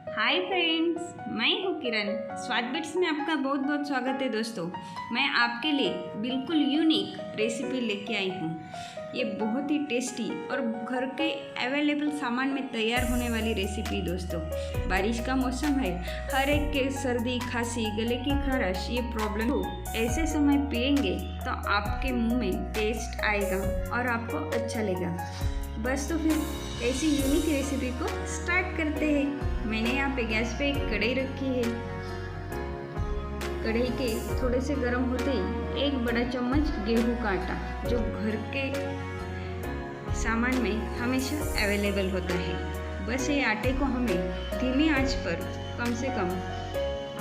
Hi friends, मैं हूँ किरण। स्वाद बिट्स में आपका बहुत बहुत स्वागत है दोस्तों। मैं आपके लिए बिल्कुल यूनिक रेसिपी लेके आई हूँ। ये बहुत ही टेस्टी और घर के अवेलेबल सामान में तैयार होने वाली रेसिपी दोस्तों। बारिश का मौसम है, हर एक के सर्दी खांसी गले की खराश ये प्रॉब्लम हो, ऐसे समय पिएंगे तो आपके मुंह में टेस्ट आएगा और आपको अच्छा लगेगा। बस तो फिर ऐसी यूनिक रेसिपी को स्टार्ट करते हैं। मैंने यहाँ पे गैस पे एक कढ़ाई रखी है। कढ़ाई के थोड़े से गर्म होते ही एक बड़ा चम्मच गेहूं का आटा, जो घर के सामान में हमेशा अवेलेबल होता है, बस ये आटे को हमें धीमी आंच पर कम से कम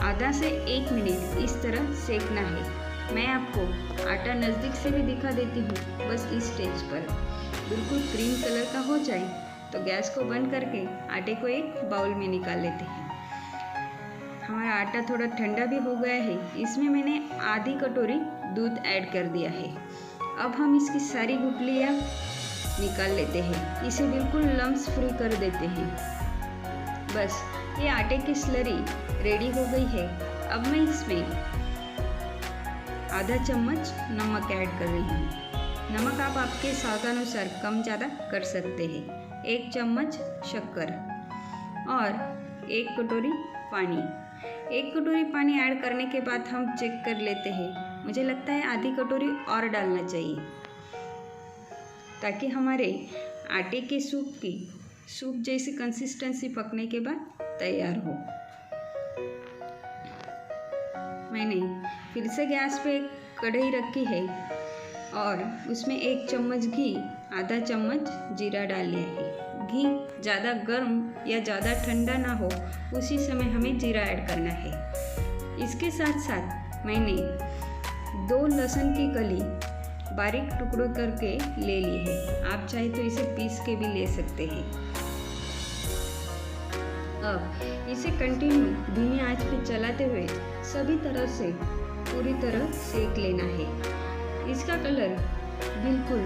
आधा से 1 मिनट इस तरह सेकना है। मैं आपको आटा नज़दीक से भी दिखा देती हूँ। बस इस स्टेज पर बिल्कुल क्रीम कलर का हो जाए तो गैस को बंद करके आटे को एक बाउल में निकाल लेते हैं। हमारा आटा थोड़ा ठंडा भी हो गया है। इसमें मैंने आधी कटोरी दूध ऐड कर दिया है। अब हम इसकी सारी गुठलियाँ निकाल लेते हैं। इसे बिल्कुल लम्स फ्री कर देते हैं। बस ये आटे की स्लरी रेडी हो गई है। अब मैं इसमें आधा चम्मच नमक ऐड कर रही हूँ। नमक आप आपके स्वादानुसार कम ज़्यादा कर सकते हैं। 1 चम्मच शक्कर और 1 कटोरी पानी। 1 कटोरी पानी ऐड करने के बाद हम चेक कर लेते हैं। मुझे लगता है आधी कटोरी और डालना चाहिए, ताकि हमारे आटे के सूप जैसी कंसिस्टेंसी पकने के बाद तैयार हो। मैंने फिर से गैस पे कढ़ाई रखी है और उसमें 1 चम्मच घी, आधा चम्मच जीरा डाल लिया है। घी ज़्यादा गर्म या ज़्यादा ठंडा ना हो, उसी समय हमें जीरा ऐड करना है। इसके साथ साथ मैंने 2 लहसुन की कली बारीक टुकड़ों करके ले ली है। आप चाहे तो इसे पीस के भी ले सकते हैं। अब इसे कंटिन्यू धीमी आंच पे चलाते हुए सभी तरह से पूरी तरह सेक लेना है। इसका कलर बिल्कुल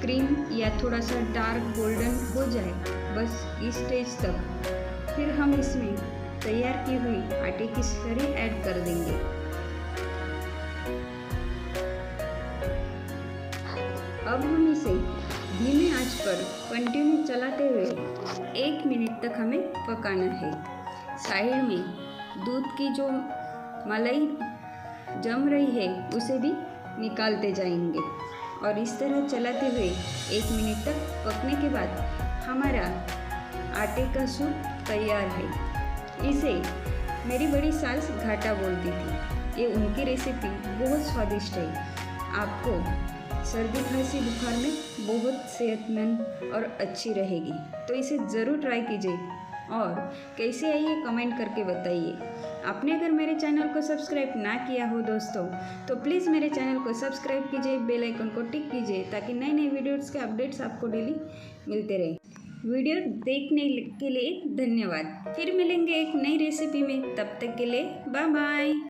क्रीम या थोड़ा सा डार्क गोल्डन हो जाए, बस इस स्टेज तक। फिर हम इसमें तैयार की हुई आटे की स्लरी ऐड कर देंगे। अब हम इसे धीमे आंच पर कंटिन्यू चलाते हुए 1 मिनट तक हमें पकाना है। साइड में दूध की जो मलाई जम रही है उसे भी निकालते जाएंगे और इस तरह चलाते हुए 1 मिनट तक पकने के बाद हमारा आटे का सूप तैयार है। इसे मेरी बड़ी सास घाटा बोलती थी। ये उनकी रेसिपी बहुत स्वादिष्ट है। आपको सर्दी खांसी बुखार में बहुत सेहतमंद और अच्छी रहेगी, तो इसे ज़रूर ट्राई कीजिए और कैसे आई ये कमेंट करके बताइए। आपने अगर मेरे चैनल को सब्सक्राइब ना किया हो दोस्तों, तो प्लीज़ मेरे चैनल को सब्सक्राइब कीजिए, बेल आइकन को टिक कीजिए, ताकि नए नए वीडियोज़ के अपडेट्स आपको डेली मिलते रहे। वीडियो देखने के लिए धन्यवाद। फिर मिलेंगे एक नई रेसिपी में, तब तक के लिए बाय बाय।